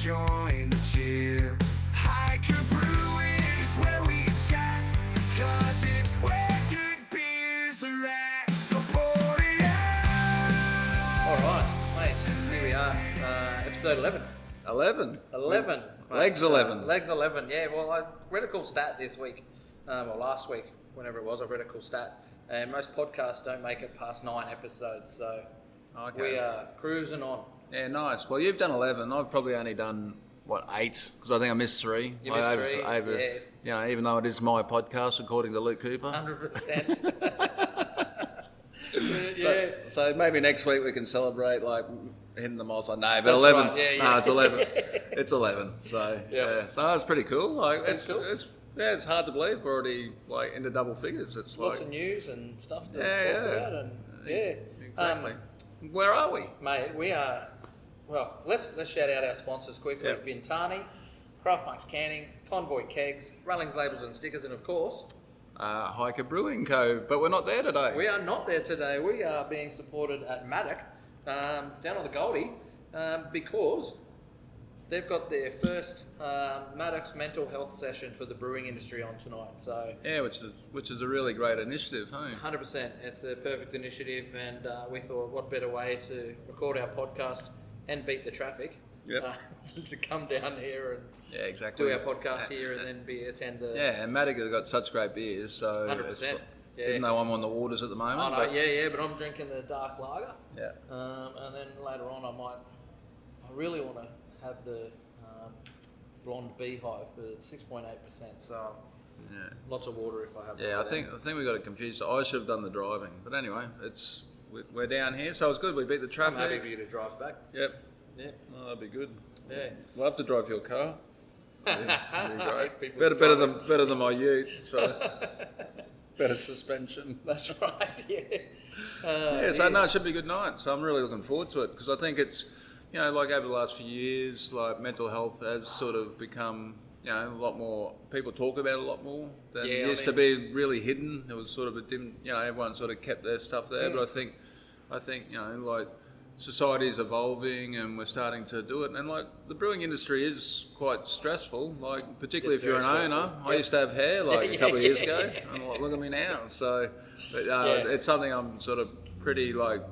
join the cheer. Anchor Brewing is where we chat, 'cause it's where good beers are at. Support it out. Alright, mate, here we are, episode 11. 11. 11. Legs 11. Legs 11, yeah. Well, I read a cool stat this week, or last week, whenever it was, I read a cool stat. And most podcasts don't make it past 9 episodes, so we are cruising on. Yeah, nice. Well, you've done 11. I've probably only done, 8? Because I think I missed 3. You missed 3, yeah. You know, even though it is my podcast, according to Luke Cooper. 100%. So maybe next week we can celebrate, hitting the milestone. No, but That's 11. right, yeah. No, it's 11. It's 11. So, yeah. So that's pretty cool. That's cool. It's hard to believe we're already, into double figures. It's Lots of news and stuff to talk about. And, Exactly. Where are we? Mate, we are, well, let's shout out our sponsors quickly. Yep. Bintani, Craft Marks Canning, Convoy Kegs, Rullings Labels and Stickers, and of course, Anchor Brewing Co. But we're not there today. we are not there today. We are being supported at Madoc, down on the Goldie, because they've got their first Madoc's mental health session for the brewing industry on tonight. So Yeah, which is a really great initiative, hey? 100%, it's a perfect initiative, and we thought, what better way to record our podcast and beat the traffic Yep. to come down here and Yeah, exactly. do our podcast here and then attend the... Yeah, and Madoc have got such great beers, so 100%. Yeah. even though I'm on the waters at the moment. I know, but but I'm drinking the dark lager. Yeah. And then later on I really want to have the blonde beehive, but it's 6.8%, so Yeah. lots of water if I have Yeah, I think we got it confused. I should have done the driving, but anyway, we're down here, so it's good. We beat the I'm traffic. happy for you to drive back. Yep. Yeah. Oh, that'd be good. Yeah. We'll have to drive your car. That'd be great. People Better than my Ute. So better suspension. That's right, yeah. No, it should be a good night. So I'm really looking forward to it because I think it's, over the last few years, mental health has sort of become, a lot more, people talk about it a lot more than it used to be really hidden. It was sort of a dim, everyone sort of kept their stuff there. But I think, society's evolving and we're starting to do it. And the brewing industry is quite stressful, particularly if you're an owner. I used to have hair a couple of years ago. And look at me now. So, but it's something I'm sort of pretty Well,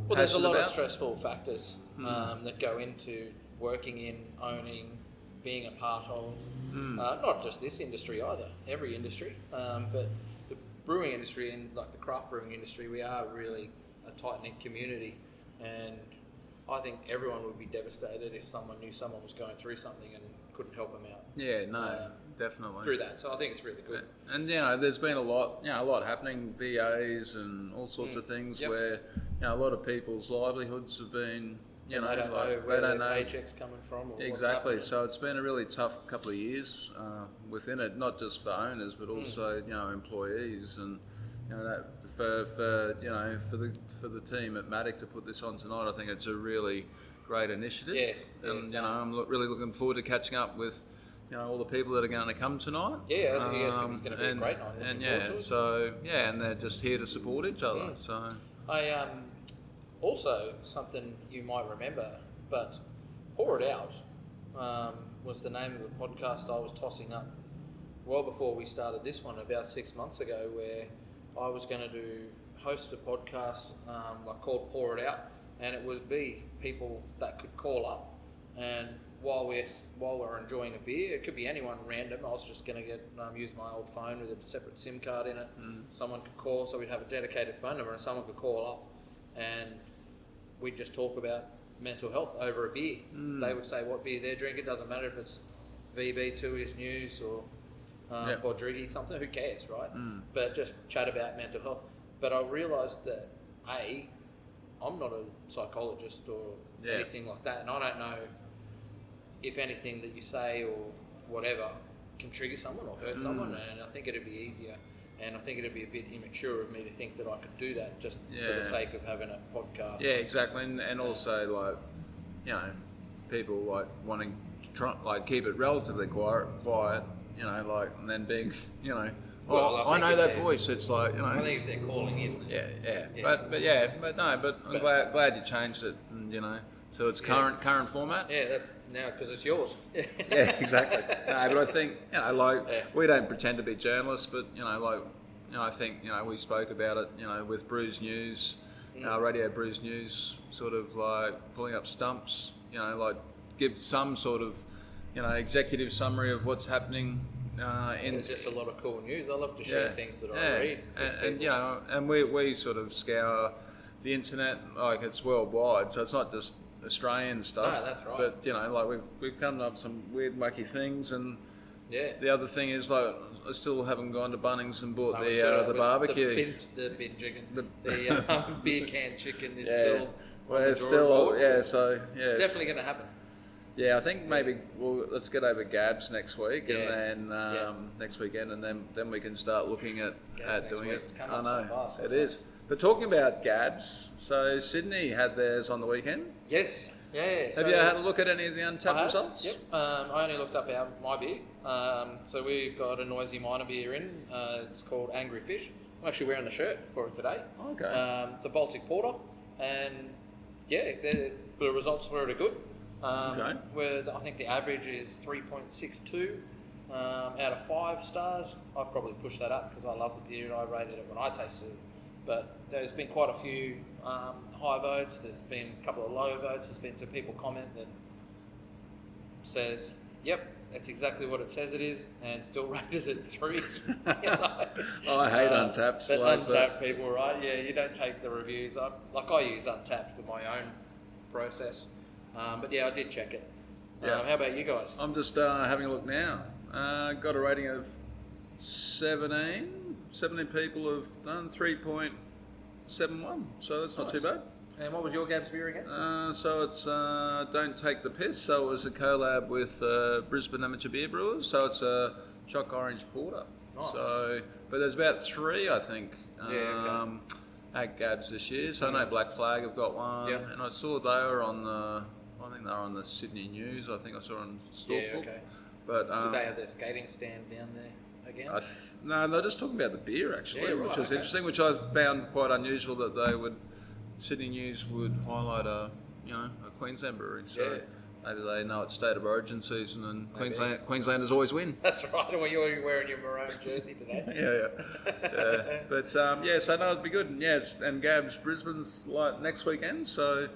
there's a lot about. of stressful factors that go into working in, owning, being a part of, not just this industry either, every industry, but the brewing industry and the craft brewing industry, we are really a tight-knit community, and I think everyone would be devastated if someone knew someone was going through something and couldn't help them out. Yeah, no, definitely. Through that, so I think it's really good. And there's been a lot happening, VAs and all sorts of things where a lot of people's livelihoods have been, they don't know where their paycheck's coming from. Or exactly. So it's been a really tough couple of years within it, not just for owners but also employees, and that for the team at Madoc to put this on tonight, I think it's a really great initiative. Yeah, and I'm really looking forward to catching up with all the people that are going to come tonight. Yeah, I think it's going to be a great night. And they're just here to support each other. So I also, something you might remember, but Pour It Out was the name of the podcast I was tossing up well before we started this one about 6 months ago, where I was going to host a podcast called Pour It Out, and it would be people that could call up, and while we're enjoying a beer, it could be anyone random. I was just going to use my old phone with a separate SIM card in it. Someone could call, so we'd have a dedicated phone number, and someone could call up, and we'd just talk about mental health over a beer. They would say what beer they're drinking. It doesn't matter if it's VB, 2 Is News, or Bodrigi, something. Who cares, right? But just chat about mental health. But I realised that I'm not a psychologist or anything like that, and I don't know if anything that you say or whatever can trigger someone or hurt someone, and I think it'd be easier, and I think it'd be a bit immature of me to think that I could do that just for the sake of having a podcast. Yeah, exactly, and also people wanting to try, keep it relatively quiet, and then being, Well, I know that voice. It's like, I think if they're calling in. Yeah. But I'm glad you changed it, and to its current format. Yeah, that's now because it's yours. Yeah, exactly. No, but I think we don't pretend to be journalists, but I think we spoke about it, with Brews News, Radio Brews News, sort of like pulling up stumps, give some sort of executive summary of what's happening. There's just a lot of cool news. I love to share things that I read. And we sort of scour the internet like it's worldwide, so it's not just Australian stuff. No, that's right. But we've come up with some weird, wacky things, and yeah. The other thing is I still haven't gone to Bunnings and bought the barbecue. The bin chicken, the beer can chicken is still. Well, it's still So yeah, it's definitely going to happen. Yeah, I think maybe let's get over GABS next week, and then Yeah. next weekend, and then we can start looking at doing it. It's come up so fast. It is. But talking about GABS, so Sydney had theirs on the weekend. Yes. Yeah. Have you had a look at any of the Untapped results? Yep. I only looked up my beer. So we've got a Noisy Miner beer in. It's called Angry Fish. I'm actually wearing the shirt for it today. Okay. It's a Baltic Porter, and the results were good. Okay. I think the average is 3.62 out of 5 stars. I've probably pushed that up because I love the beer and I rated it when I tasted it. But there's been quite a few high votes. There's been a couple of low votes. There's been some people comment that says, "Yep, that's exactly what it says it is," and still rated it 3. I hate Untapped. But Untapped people, right? Yeah, you don't take the reviews. I use Untapped for my own process. But yeah, I did check it. Yeah. How about you guys? I'm just having a look now. Got a rating of 17. 17 people have done 3.71, so that's not too bad. And what was your GABS beer again? So it's Don't Take the Piss. So it was a collab with Brisbane Amateur Beer Brewers. So it's a Choc Orange Porter. Nice. So, but there's about 3, I think, at GABS this year. So I know Black Flag have got one, and I saw they were on the Sydney News. I think I saw on Stalkbook. Yeah, okay. But did they have their skating stand down there again? No, they're just talking about the beer actually, which was interesting, which I found quite unusual that Sydney News would highlight a Queensland brewery. So maybe they know it's state of origin season and Queenslanders always win. That's right. Well, you're wearing your maroon jersey today. yeah. But so no, it'd be good. And yes, and GABS Brisbane's like next weekend. So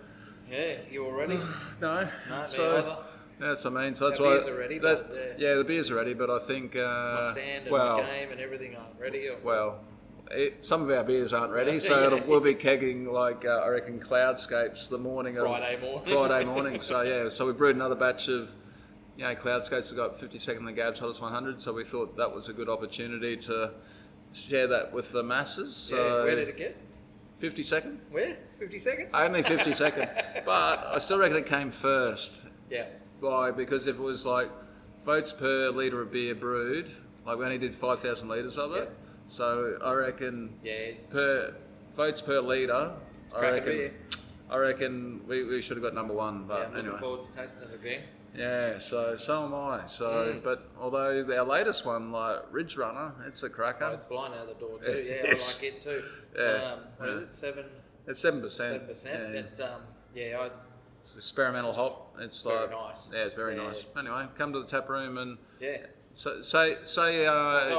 you all ready? No. No, so, me either. That's what I mean. So that's the why beers are ready, the beers are ready, but I think my stand and my game and everything aren't ready. Some of our beers aren't ready, so we'll be kegging I reckon Cloudscapes the morning Friday morning. So we brewed another batch of Cloudscapes. Have got 52nd the GABS Hottest 100, so we thought that was a good opportunity to share that with the masses. So where did it get? 52nd. Where? 52nd? Only 52nd, but I still reckon it came first. Yeah. Why? Because if it was like votes per litre of beer brewed, we only did 5,000 litres of it. So I reckon per votes per litre, I reckon we should have got number 1. But I'm looking forward to tasting it again. Yeah, so am I. So, but although our latest one, like Ridge Runner, it's a cracker. Oh, it's flying out the door too. Yeah, I like it too. What is it? 7? It's 7%. 7%. But experimental hop. It's very nice. Yeah, it's very nice. Anyway, come to the tap room and say. Go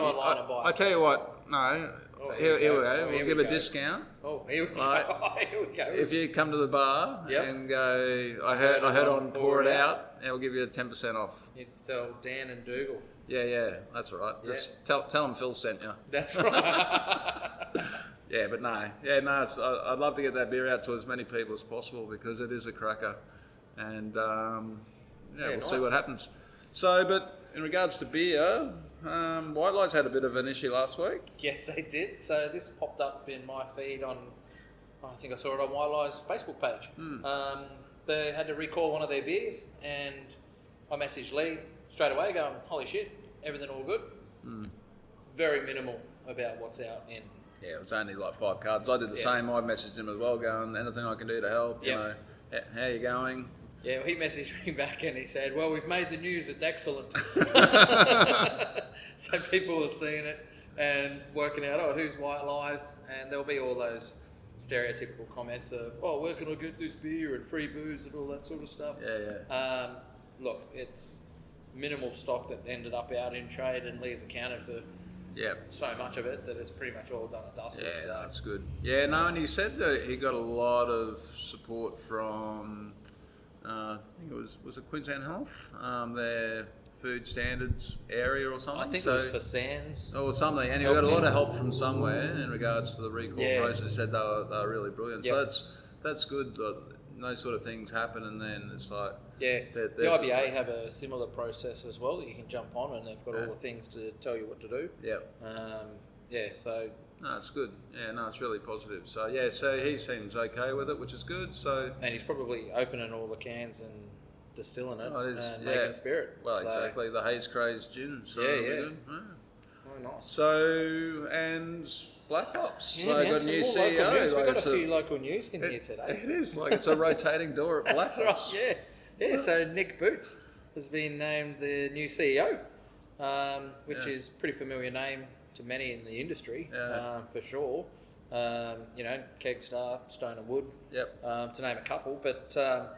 online and buy it. I tell you what. No. Here we go. We'll give a discount. Oh, here we go. Here we go. If you come to the bar and go, I heard on Pour It Out, and we'll give you 10% off. You tell Dan and Dougal. Yeah, that's right. Just tell them Phil sent you. That's right. Yeah, but no. I'd love to get that beer out to as many people as possible because it is a cracker, and we'll see what happens. So, but in regards to beer, White Lights had a bit of an issue last week. Yes, they did. So this popped up in my feed I think I saw it on White Lights' Facebook page. They had to recall one of their beers, and I messaged Lee straight away going, "Holy shit, everything all good?" Very minimal about what's out in. Yeah, it was only like 5 cards. I did the same. I messaged him as well, going, anything I can do to help, you know, how you going? Yeah, well, he messaged me back and he said, "Well, we've made the news, it's excellent." So people are seeing it and working out, who's White Lies, and there'll be all those stereotypical comments of, oh, where can I get this beer and free booze and all that sort of stuff. Look, it's minimal stock that ended up out in trade, and Lee's accounted for so much of it that it's pretty much all done and dusted. Yeah, so. that's good. Yeah, no, and he said that he got a lot of support from, I think it was it Queensland Health, their food standards area or something. I think it was for Sands. Or something, and he got a lot of help from somewhere in regards to the recall process. He said they were really brilliant. Yep. So that's good that those sort of things happen, and then it's like... Yeah, the IBA have a similar process as well that you can jump on, and they've got all the things to tell you what to do. So... No, it's good. Yeah, no, it's really positive. So, yeah, so he seems okay with it, which is good. So, and he's probably opening all the cans and distilling it and yeah. making spirit. Well, exactly. The Haze Craze gin. So good. Yeah. Oh, nice. So, and Black Ops. Yeah, so man, got a new CEO. We've got a few local news in here today. It is like it's a rotating door at Black Ops. Right, yeah. So Nick Boots has been named the new CEO, which is a pretty familiar name to many in the industry, for sure. Kegstar, Stone and Wood, to name a couple. But so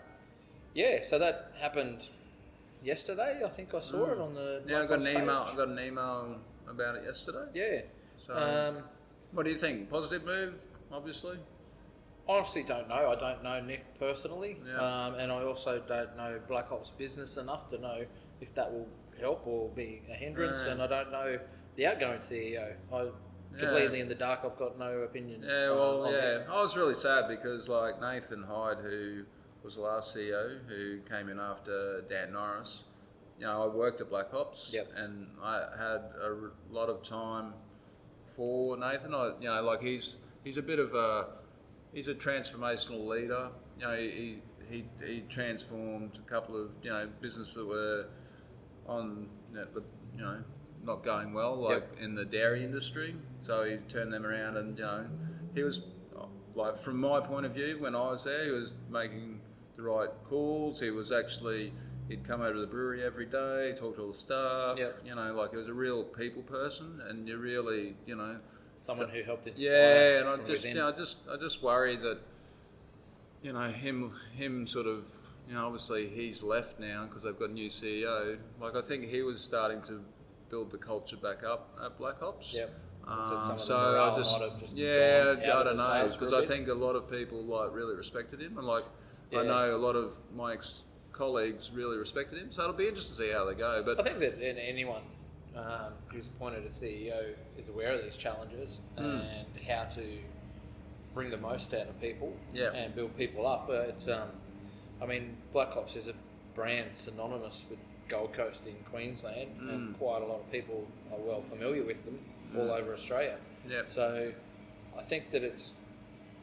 that happened yesterday. I think I saw it on the I got an email. I got an email about it yesterday. Yeah. So, what do you think? Positive move, obviously. Honestly, don't know. I don't know Nick personally, Yeah. and I also don't know Black Ops business enough to know if that will help or be a hindrance. Yeah. And I don't know the outgoing CEO. Completely in the dark. I've got no opinion. On this. I was really sad because like Nathan Hyde, who was the last CEO, who came in after Dan Norris. I worked at Black Ops, and I had a lot of time for Nathan. He's a bit of he's a transformational leader. He transformed a couple of businesses that were on not going well, in the dairy industry. So he turned them around, and he was like, from my point of view, when I was there, he was making the right calls. He was actually, he'd come over to the brewery every day, talk to all the staff. He was a real people person, and you really, someone who helped inspire. Yeah, and I just worry that, him sort of, obviously he's left now because they've got a new CEO. Like, I think he was starting to build the culture back up at Black Ops. I don't know, because I think a lot of people really respected him, and I know a lot of my ex-colleagues really respected him. So it'll be interesting to see how they go. But I think that anyone who's appointed as CEO is aware of these challenges and how to bring the most out of people and build people up. But Black Ops is a brand synonymous with Gold Coast in Queensland, and quite a lot of people are well familiar with them all over Australia. So I think that it's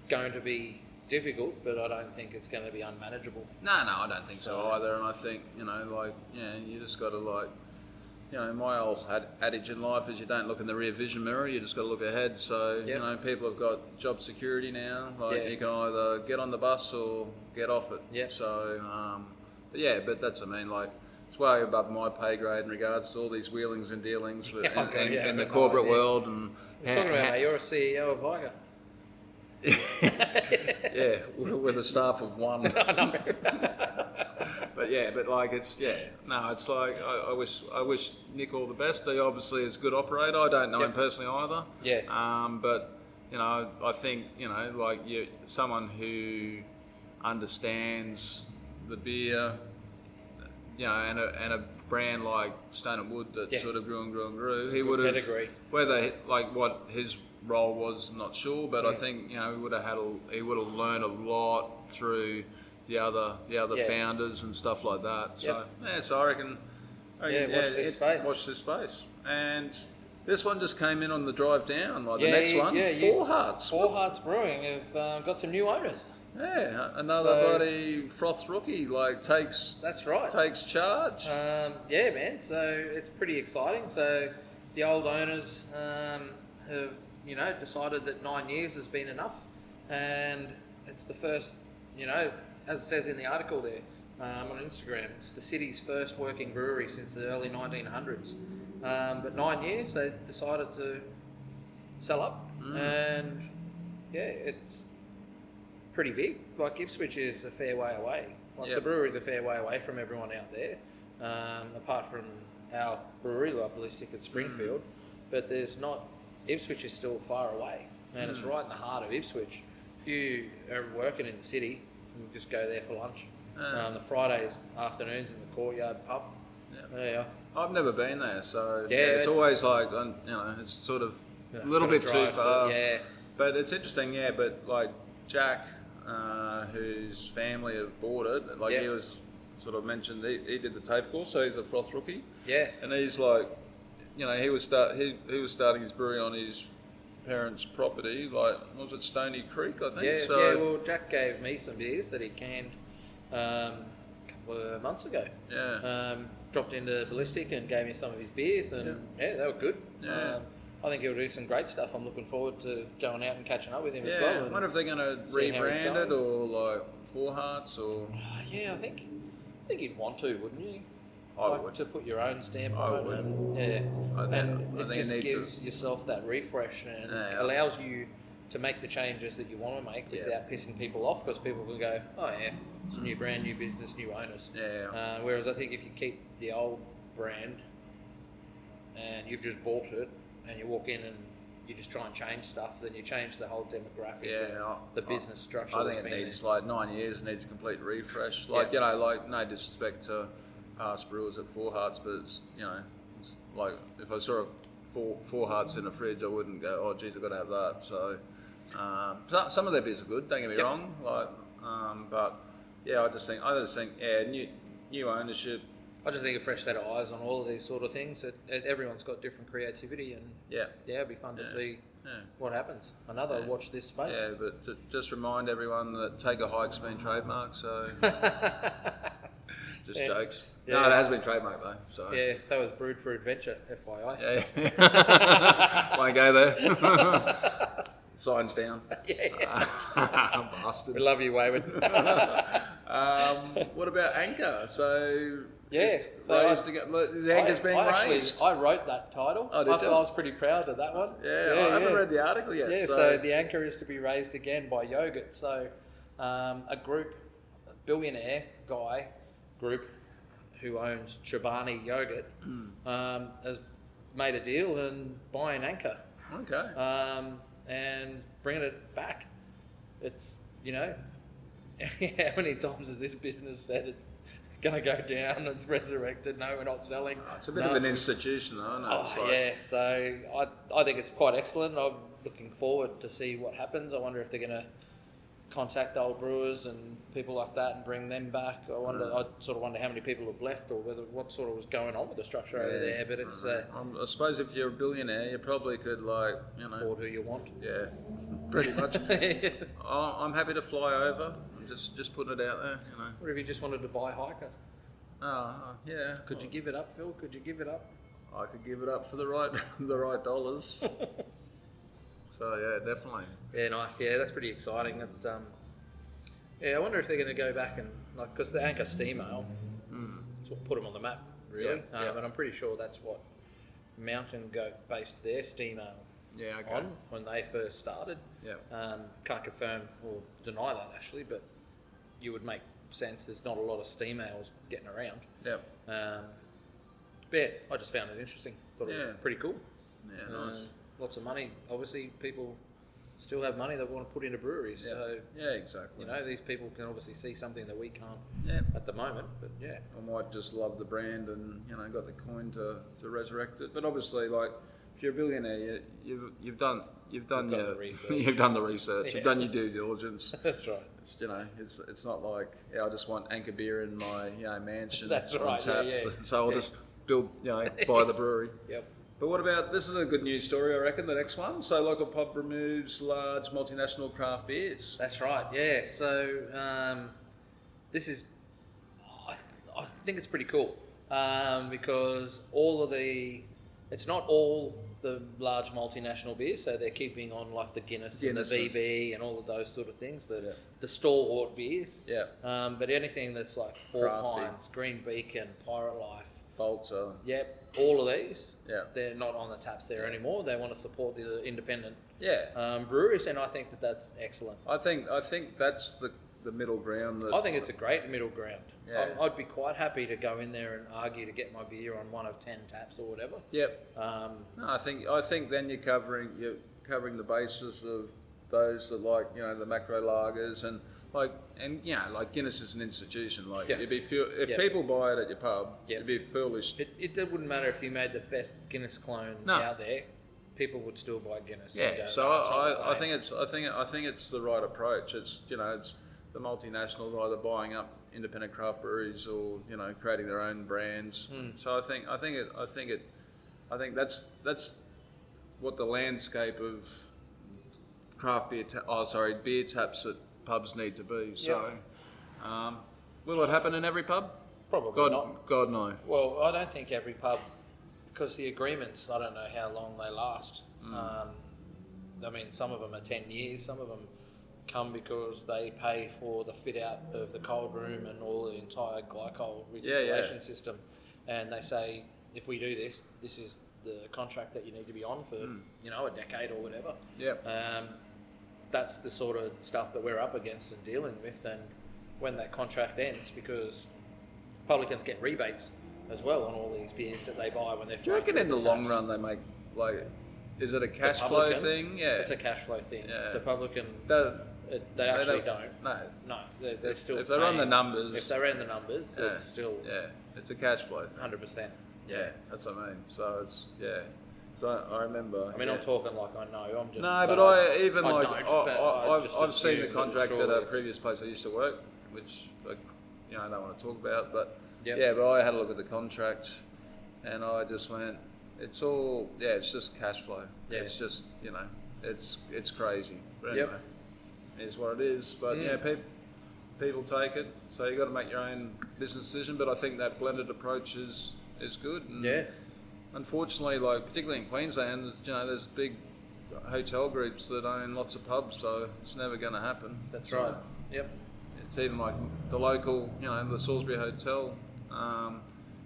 going to be difficult, but I don't think it's going to be unmanageable. No, I don't think so either. And I think, you just got to my old adage in life is you don't look in the rear vision mirror, you just got to look ahead. So, people have got job security now. You can either get on the bus or get off it. So, but that's, it's way above my pay grade in regards to all these wheelings and dealings in the corporate world. And talking about you're a CEO of Higer. With a staff of one. It's like I wish Nick all the best. He obviously is a good operator. I don't know him personally either. But I think someone who understands the beer, and a brand like Stone and Wood that sort of grew and grew and grew. He would have pedigree. Whether what his role was, I'm not sure, but I think he would have learned a lot through the other founders and stuff like that. So so I reckon watch this space. And this one just came in on the drive down, the next one, Four Hearts. Four Hearts Brewing have got some new owners. Yeah, another bloody froth rookie takes. That's right. Takes charge. Man. So it's pretty exciting. So the old owners have decided that 9 years has been enough, and it's the first, as it says in the article there on Instagram, it's the city's first working brewery since the early 1900s. But 9 years they decided to sell up, and it's pretty big. Like Ipswich is a fair way away. Like Yep. the brewery's a fair way away from everyone out there. Apart from our brewery, like Ballistic at Springfield, but there's not. Ipswich is still far away, and it's right in the heart of Ipswich. If you are working in the city, you can just go there for lunch. The Fridays afternoons in the Courtyard pub. Yeah. I've never been there, so Yeah, it's it's- always like, it's sort of a little gotta bit too drive to- far. yeah. But it's interesting, but like Jack, whose family have bought it, like Yeah. he was sort of mentioned, he did the TAFE course, so he's a froth rookie. Yeah. And he's like, he was starting his brewery on his parents' property, like, was it Stony Creek, I think? Yeah, well, Jack gave me some beers that he canned a couple of months ago. Yeah. Dropped into Ballistic and gave me some of his beers, and they were good. Yeah. I think he'll do some great stuff. I'm looking forward to going out and catching up with him as Yeah, well. I and wonder if they're going to seeing how he's rebrand it going. or like Four Hearts or... Yeah, I think you'd want to, wouldn't you? I would. To put your own stamp I on it. would. And, I think- and I it think just it needs gives yourself that refresh and Yeah. allows you to make the changes that you want to make Yeah. without pissing people off, because people can go, oh yeah, it's a new brand, new business, new owners. Yeah. Whereas I think if you keep the old brand and you've just bought it and you walk in and you just try and change stuff, then you change the whole demographic Yeah, of the business structure. I that's think it been needs there. like 9 years. It needs a complete refresh. Like like no disrespect to past brewers at Four Hearts, but it's like if I saw Four Hearts in a fridge, I wouldn't go, oh geez, I've got to have that. So some of their beers are good. Don't get me wrong. Like, but yeah, I just think new ownership. I just think a fresh set of eyes on all of these sort of things. Everyone's got different creativity, and it'd be fun to see what happens. Another watch this space. Yeah, but just remind everyone that Take a Hike's been trademarked, so just jokes. Yeah. No, it has been trademarked though. So Yeah, so is Brewed for Adventure, FYI. yeah. Won't go there. Signs down. Bastard. We love you, Wayward. What about Anchor? So the Anchor's being raised. I wrote that title. Oh, did you? I was pretty proud of that one. Yeah, I haven't read the article yet. Yeah, so the Anchor is to be raised again by Yoghurt. So a billionaire guy group who owns Chobani Yogurt has many a deal and buying Anchor. Okay. And bringing it back. It's, how many times has this business said it's going to go down, it's resurrected, no, we're not selling. It's a bit of an institution though, isn't it? It's like- Yeah, so I think it's quite excellent. I'm looking forward to see what happens. I wonder if they're going to contact old brewers and people like that and bring them back. I sort of wonder how many people have left, or what sort of was going on with the structure over there. But it's I suppose if you're a billionaire, you probably could afford who you want. Yeah, pretty much. I'm happy to fly over. I'm just putting it out there. What if you just wanted to buy Hiker? Yeah. Could you give it up, Phil? Could you give it up? I could give it up for the right dollars. So yeah, definitely. Yeah, nice. Yeah, that's pretty exciting. I wonder if they're going to go back and because the Anchor Steam Ale, it's what put them on the map, really. Yeah. And I'm pretty sure that's what Mountain Goat based their Steam Ale on when they first started. Yeah. Can't confirm or deny that actually, but you would make sense. There's not a lot of steam ales getting around. Yeah. But yeah, I just found it interesting. Thought it was pretty cool. Yeah, nice. Lots of money. Obviously, people still have money they want to put into breweries. Yeah. So, Yeah, exactly. these people can obviously see something that we can't Yeah. at the moment. But yeah. I might just love the brand and got the coin to resurrect it. But obviously, like if you're a billionaire, you've done done the research. you've done the research. Yeah. You've done your due diligence. That's right. It's it's not like I just want Anchor beer in my mansion. That's on right, tap. yeah. So I'll just build buy the brewery. Yep. But what about, this is a good news story, I reckon, the next one. So local pub removes large multinational craft beers. That's right. Yeah. So this is, I think it's pretty cool because it's not all the large multinational beers. So they're keeping on like the Guinness and the VB and all of those sort of things. The stalwart beers. Yeah. But anything that's like Four Crafty. Pines, Green Beacon, Pirate Life. Bolter. Yep, all of these. Yeah. They're not on the taps there anymore. They want to support the independent breweries, and I think that's excellent. I think that's the middle ground. I think it's a great middle ground. Yeah. I'd be quite happy to go in there and argue to get my beer on one of 10 taps or whatever. Yep. No, I think then you're covering the basis of those that like the macro lagers and like Guinness is an institution. Like you'd be if people buy it at your pub, you'd be foolish. It wouldn't matter if you made the best Guinness clone out there. People would still buy Guinness. Yeah. So I think it's the right approach. It's it's the multinationals either buying up independent craft breweries or creating their own brands. So I think that's what the landscape of craft beer beer taps at pubs need to be. So will it happen in every pub? Probably not. God no. Well, I don't think every pub, because the agreements, I don't know how long they last. I mean, some of them are 10 years, some of them come because they pay for the fit out of the cold room and all the entire glycol recirculation system, and they say if we do this is the contract that you need to be on for a decade or whatever. That's the sort of stuff that we're up against and dealing with, and when that contract ends, because publicans get rebates as well on all these beers that they buy when they're. Do you reckon in the long run they make is it a cash flow thing? Yeah, it's a cash flow thing. Yeah. The publican. They don't. No, they're still. If they're on the numbers. If they're in the numbers, it's still. Yeah, it's a cash flow thing. 100%. Yeah, that's what I mean. So it's So I remember. I mean, I'm talking like I know. I'm just. No, but I've seen the contract at a previous place I used to work, which I don't want to talk about, but but I had a look at the contract, and I just went, it's all it's just cash flow. Yeah. It's just it's crazy. But anyway. It is what it is, but people take it. So you got to make your own business decision. But I think that blended approach is good. And unfortunately, particularly in Queensland, there's big hotel groups that own lots of pubs, so it's never going to happen. That's right. Yep. It's even like the local, the Salisbury Hotel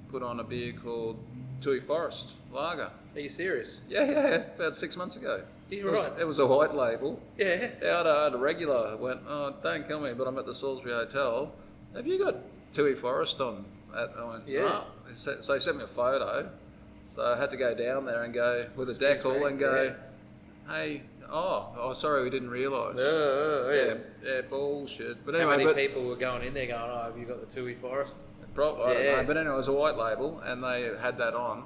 put on a beer called Tui Forest Lager. Are you serious? Yeah. About 6 months ago. It was a white label. Yeah. I had a regular. Went, don't kill me, but I'm at the Salisbury Hotel. Have you got Tui Forest on? I went, no. So they sent me a photo. So I had to go down there and go with a decal and go, hey, sorry, we didn't realise. Yeah, bullshit. But anyway, how many people were going in there going, have you got the Tui Forest? I don't know. But anyway, it was a white label and they had that on.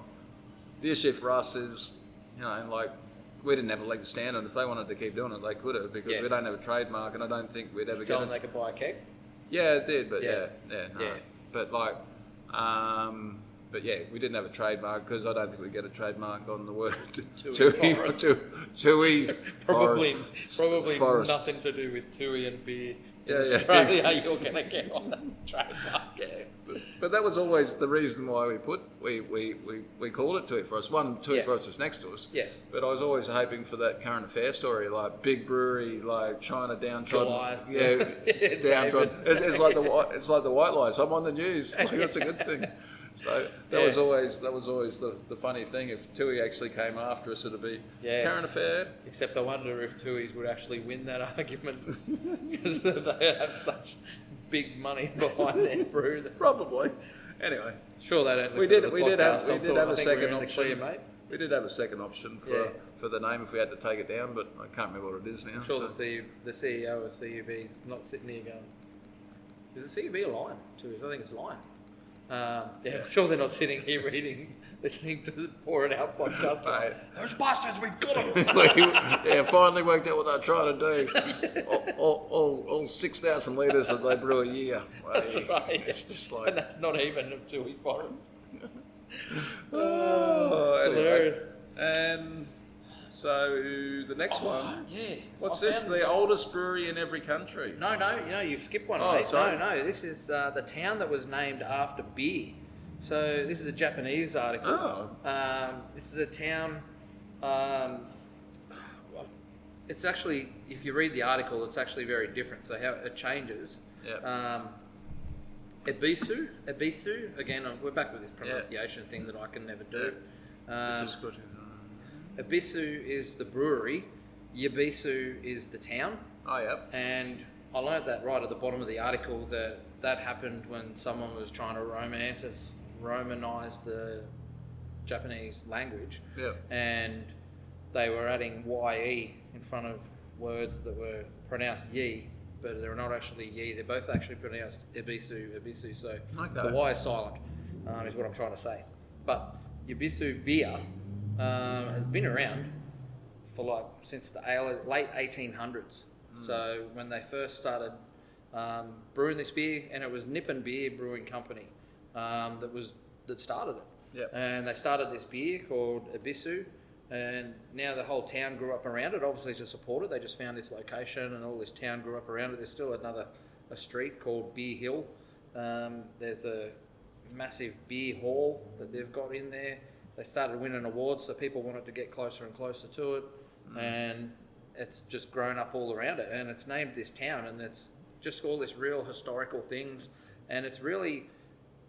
The issue for us is, we didn't have a leg to stand on. If they wanted to keep doing it, they could have, because we don't have a trademark, and I don't think we'd ever get it. Tell them they could buy a keg? Yeah, it did, but no. But we didn't have a trademark, because I don't think we'd get a trademark on the word Tui. Probably Forest. Nothing to do with Tui and beer. Australia, you're going to get on that trademark. But that was always the reason why we called it Tui Forest. One, Tui Forest is next to us. Yes. But I was always hoping for that current affair story, like big brewery, like China downtrodden. Goliath. Downtrodden. It's like the white lies. I'm on the news. That's a good thing. So that was always the funny thing. If Tui actually came after us, it'd be current affair. Except I wonder if Tui's would actually win that argument, because they have such big money behind their brew. Probably. Anyway, sure they don't. We did have a second option. Mate. We did have a second option for the name if we had to take it down, but I can't remember what it is now. I'm sure the CEO of CUB's not sitting here going, is it CUB or Lion? Tui's? I think it's Lion. I'm sure they're not sitting here listening to the Pour It Out podcast. Going, those bastards, we've got them. Finally worked out what they're trying to do. All 6,000 litres that they brew a year. That's right. It's just like, and that's not even of Tui Forest. Anyway. Hilarious. And so the next one. Yeah. What's this? The oldest brewery in every country. No, you've skipped one, mate. Sorry. No, this is the town that was named after beer. So this is a Japanese article. This is a town. It's actually, if you read the article, it's actually very different. So how it changes. Yeah. Ebisu. Again, we're back with this pronunciation thing that I can never do. Ebisu is the brewery, Yabisu is the town. Oh, yep. And I learned that right at the bottom of the article that happened when someone was trying to Romanize the Japanese language. Yep. And they were adding YE in front of words that were pronounced ye, but they're not actually ye. They're both actually pronounced Ibisu. So the Y is silent, is what I'm trying to say. But Yabisu beer has been around for since the late 1800s. So when they first started brewing this beer, and it was Nippon Beer Brewing Company that started it. Yep. And they started this beer called Ibisu, and now the whole town grew up around it, obviously to support it. They just found this location and all this town grew up around it. There's still a street called Beer Hill. There's a massive beer hall that they've got in there. They started winning awards, so people wanted to get closer and closer to it. And it's just grown up all around it. And it's named this town, and it's just all this real historical things. And it's really,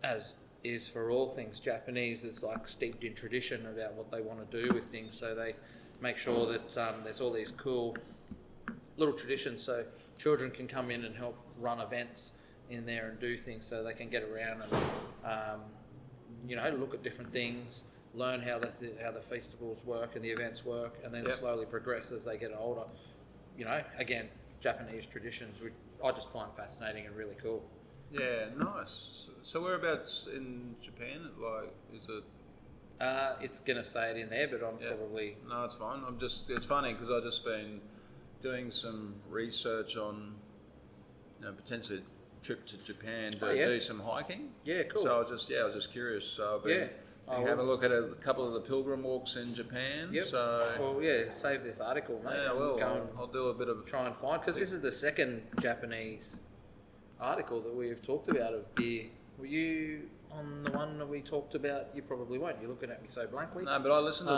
as is for all things Japanese, it's like steeped in tradition about what they want to do with things. So they make sure that there's all these cool little traditions, so children can come in and help run events in there and do things, so they can get around and look at different things, learn how the festivals work and the events work, and then slowly progress as they get older. Again, Japanese traditions, which I just find fascinating and really cool. Yeah, nice. So whereabouts in Japan? Is it? It's gonna say it in there, but I'm probably. No, it's fine. It's funny because I've just been doing some research on, potentially a trip to Japan to do some hiking. Yeah, cool. So I was just curious. So I've been having a look at a couple of the pilgrim walks in Japan. Yep. So save this article, mate. Yeah, I'll do a bit of try and find, because this is the second Japanese article that we've talked about of beer. Were you on the one that we talked about? You probably weren't. You're looking at me so blankly. No, but I listened to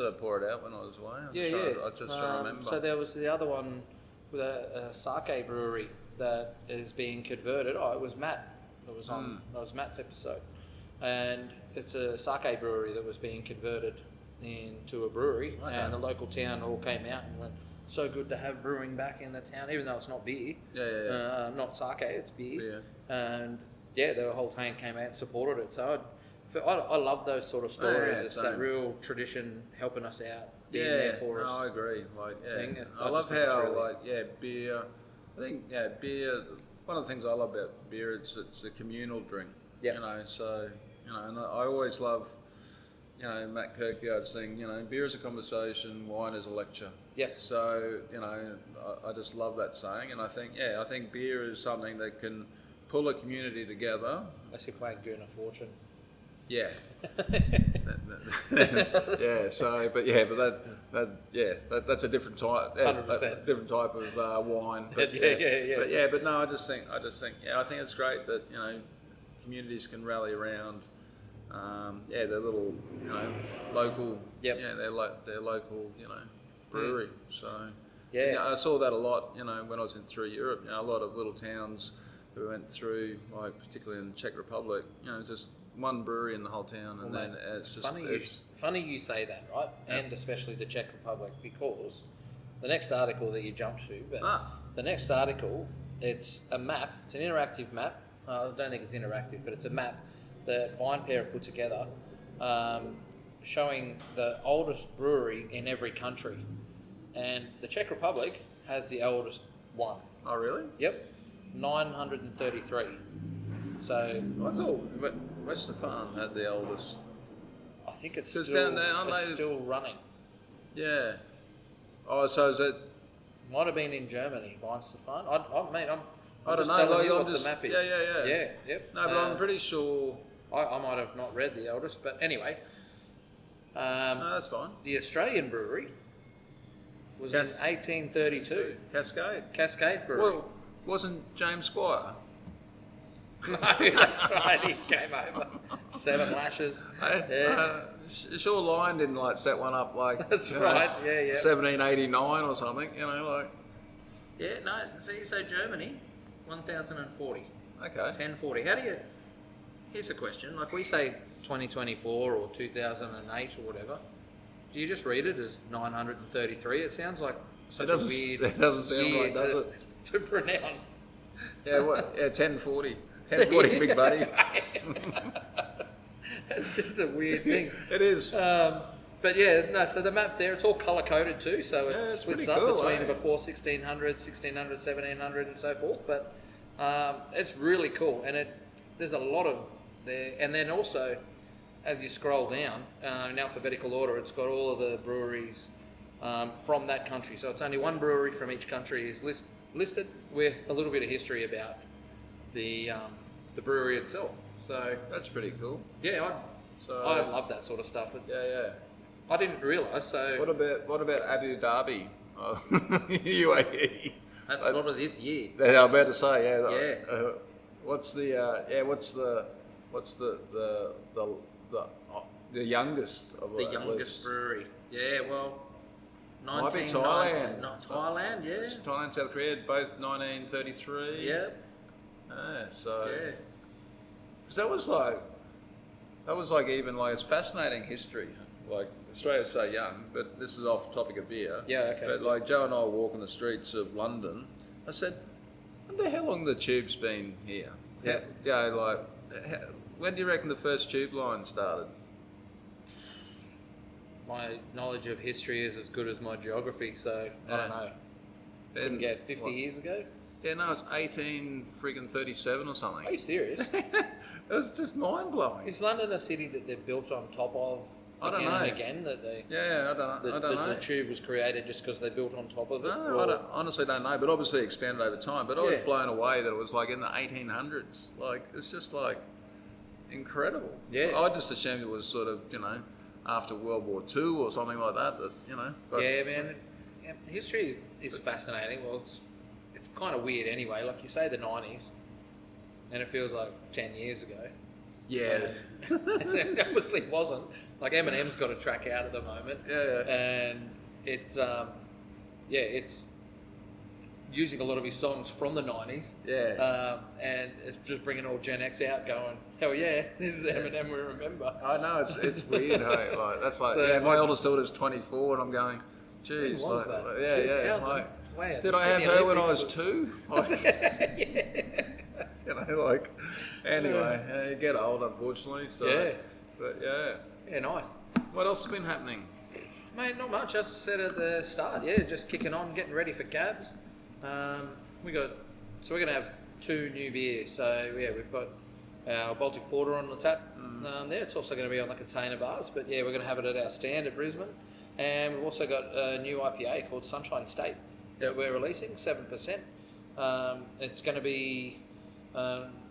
the Pour It Out when I was away. I just trying to remember. So there was the other one with a sake brewery that is being converted. Oh, it was Matt. That was Matt's episode, and it's a sake brewery that was being converted into a brewery, and the local town all came out and went, so good to have brewing back in the town, even though it's not beer. Not sake, it's beer. And the whole town came out and supported it. So I love those sort of stories. It's that real tradition helping us out, being there for us. I agree. I love how beer. I think beer. One of the things I love about beer, it's a communal drink. Yeah. And I always love. Matt Kirkyard's thing, beer is a conversation, wine is a lecture. Yes. So, I just love that saying, and I think beer is something that can pull a community together. Unless you're playing Gurner Fortune. Yeah. That's a different type. 100%. Different type of wine. But, I just think it's great that communities can rally around. Their little, local, their local, brewery. So, I saw that a lot, when I was through Europe. A lot of little towns that we went through, particularly in the Czech Republic. Just one brewery in the whole town, and then it's just funny you say that, right? And especially the Czech Republic, because the next article that you jumped to, the next article, it's a map. It's an interactive map. I don't think it's interactive, but it's a map that VinePair put together, showing the oldest brewery in every country. And the Czech Republic has the oldest one. Oh, really? Yep, 933. So I thought Westfalen had the oldest. I think it's still running. Yeah. Oh, so is it? Might have been in Germany, Westfalen. I'm just telling you what the map is. Yeah. Yep. No, but I'm pretty sure. I might have not read the oldest, but anyway. No, that's fine. The Australian brewery was in 1832. Cascade Brewery. Well, wasn't James Squire? No, that's right. He came over. 7 lashes. Sure, Lion didn't set one up That's right. 1789 or something. Yeah. No. See, so Germany, 1040. Okay. 1040. How do you? Here's a question. We say 2024 or 2008 or whatever. Do you just read it as 933? It sounds like such a doesn't- weird. it doesn't sound year right, does to, it? To pronounce. Yeah, what? Yeah, 1040. 1040, big buddy. That's just a weird thing. It is. But yeah, no. So the map's there. It's all color coded too. So it it's splits pretty up cool, between eh? before 1600, 1600, 1700, and so forth. But it's really cool, and there's a lot of there. And then also, as you scroll down in alphabetical order, it's got all of the breweries from that country. So it's only one brewery from each country is listed with a little bit of history about the brewery itself. So That's pretty cool. yeah, So I love that sort of stuff. yeah. I didn't realise. So What about Abu Dhabi? UAE. that's what of this year. Yeah, I'm about to say, yeah. Yeah. What's the youngest of The that youngest list? brewery. Yeah, well, Might be 1990 Thailand. Not Thailand, yeah. Thailand, South Korea, both 1933. Yeah, So yeah. 'cause that was like even like it's fascinating history. Like Australia's so young, but this is off topic of beer. Yeah, okay. But like Joe and I were walking the streets of London. I said, I wonder how long the tube's been here. Yeah. When do you reckon the first tube line started? My knowledge of history is as good as my geography, so I don't know. Couldn't guess. 50 years ago? Yeah, no, it's 1837 or something. Are you serious? It was just mind blowing. Is London a city that they've built on top of I don't again and know. again? That they Yeah, I don't know. the tube was created just because they built on top of it? No, I honestly don't know, but obviously expanded over time. But I was Yeah. blown away that it was like in the 1800s. Like, it's just like incredible. Yeah. I just assumed it was sort of, after World War II or something like that, But Yeah, man. Yeah, history is fascinating. Well, it's kind of weird anyway. Like you say, the 90s, and it feels like 10 years ago. Yeah. And it obviously wasn't. Like Eminem's got a track out at the moment. Yeah. And it's it's using a lot of his songs from the 90s. Yeah. And it's just bringing all Gen X out going, hell yeah, this is Eminem we remember. I know, it's weird, hey? Like, that's like, So, my eldest daughter's 24 and I'm going, geez. When was like, that? Yeah. 2000? Like, Wow, did the I have Sydney her when I Olympics was 2? Like, anyway, you get old, unfortunately. So, Yeah. But yeah. Yeah, nice. What else has been happening? Mate, not much. As I said at the start, yeah, just kicking on, getting ready for GABS. We're going to have 2 new beers. So yeah, we've got our Baltic Porter on the tap there. It's also going to be on the container bars, but yeah, we're going to have it at our stand at Brisbane. And we've also got a new IPA called Sunshine State that we're releasing, 7%. It's going to be,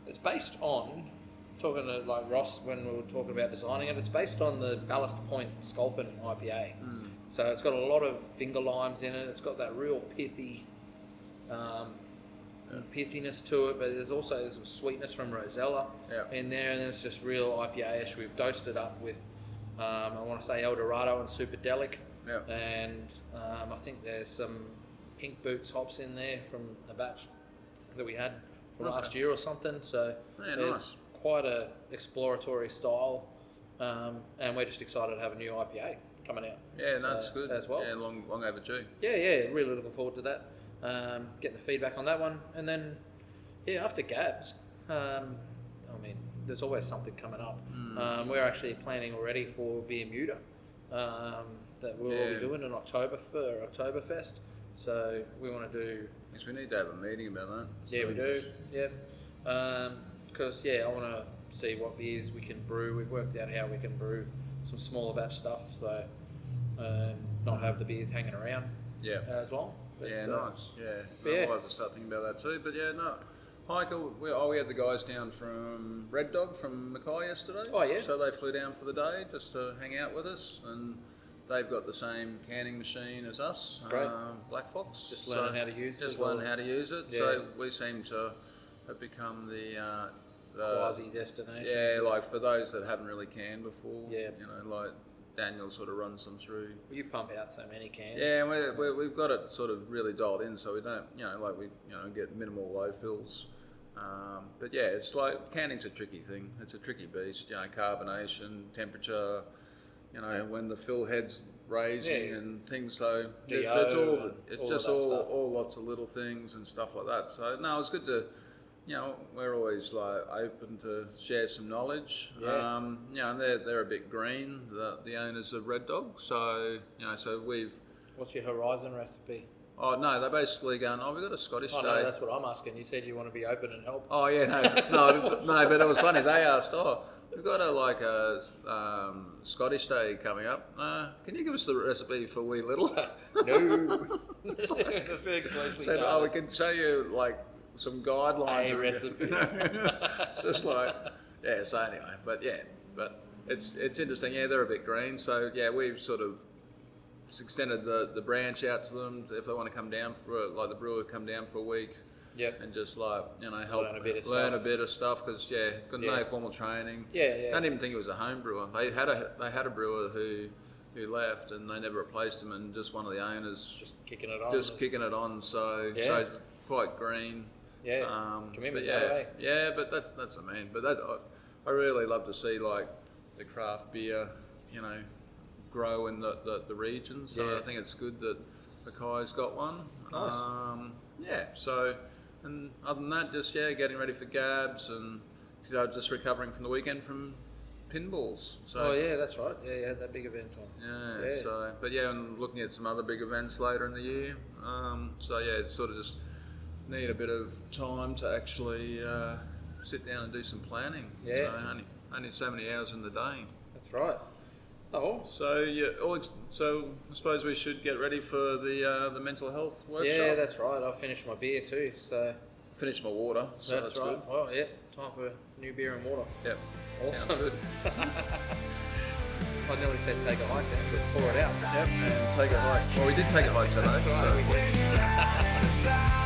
it's based on, talking to like Ross when we were talking about designing it, it's based on the Ballast Point Sculpin IPA. So it's got a lot of finger limes in it. It's got that real pithy pithiness to it, but there's also some sweetness from Rosella in there, and it's just real IPA-ish. We've dosed it up with, I want to say El Dorado and Superdelic, and I think there's some Pink Boots hops in there from a batch that we had from last year or something. So it's quite a exploratory style, and we're just excited to have a new IPA coming out. Yeah, no, it's good as well. Yeah, long overdue. Yeah, really looking forward to that. Getting the feedback on that one, and then after GABS, I mean, there's always something coming up. We're actually planning already for Bermuda that we'll all be doing in October for Oktoberfest. So we want to do. Yes, we need to have a meeting about that. Yeah, we do. Yeah, because I want to see what beers we can brew. We've worked out how we can brew some smaller batch stuff, so not have the beers hanging around as long. But, nice. But yeah. I'll have to start thinking about that too. But yeah, no. Hiker, we had the guys down from Red Dog from Mackay yesterday. Oh, yeah. So they flew down for the day just to hang out with us, and they've got the same canning machine as us. Great. Black Fox. Just learning how to use it. Just learning how to use it. Yeah. So we seem to have become the quasi destination. Yeah, like for those that haven't really canned before. Yeah. Like Daniel sort of runs them through. Well, you pump out so many cans. Yeah, and we've got it sort of really dialed in, so we don't, we get minimal low fills. But yeah, it's like canning's a tricky thing. It's a tricky beast. Carbonation, temperature, you know, when the fill head's raising Yeah. and things. So DO it's all and it's all just of that stuff. all lots of little things and stuff like that. So no, it's good to, you know, we're always like open to share some knowledge. Yeah. You know, and they're a bit green. The owners of Red Dog. So you know, so we've. What's your horizon recipe? Oh no, they're basically going. Oh, we've got a Scottish Oh day. no, that's what I'm asking. You said you want to be open and help. Oh yeah, no, but it was funny. They asked, "Oh, we've got a Scottish day coming up. Can you give us the recipe for Wee Little?" No. Said, "Oh, we can show you like some guidelines." A recipe. It's just like, yeah. So anyway, but it's interesting. Yeah, they're a bit green. So yeah, we've sort of extended the branch out to them if they want to come down for like the brewer come down for a week. Yep. And just like, you know, help Learn a bit of stuff because got no formal training. Yeah. I don't even think he was a home brewer. They had a brewer who left and they never replaced him, and just one of the owners Just kicking it on. kicking it on. So he's quite green. Yeah. but Commitment yeah, that way. yeah. But that's what I mean. But that I really love to see like the craft beer, you know, grow in the region. So Yeah. I think it's good that Mackay's got one. Nice. So, and other than that, just getting ready for GABS and just recovering from the weekend from pinballs. So Oh yeah, that's right. Yeah, you had that big event on. yeah. So, but and looking at some other big events later in the year. So it's sort of just need a bit of time to actually sit down and do some planning. Yeah. So only so many hours in the day. That's right. Oh. So so I suppose we should get ready for the mental health workshop. Yeah, that's right. I finished my beer too, so Finished my water, so that's right. good. Well, yeah, time for new beer and water. Yep. Awesome. Sounds good. I nearly said take a hike then, but pour it out. Yep, and take a hike. Well, we did take a hike today. That's right, So. we did.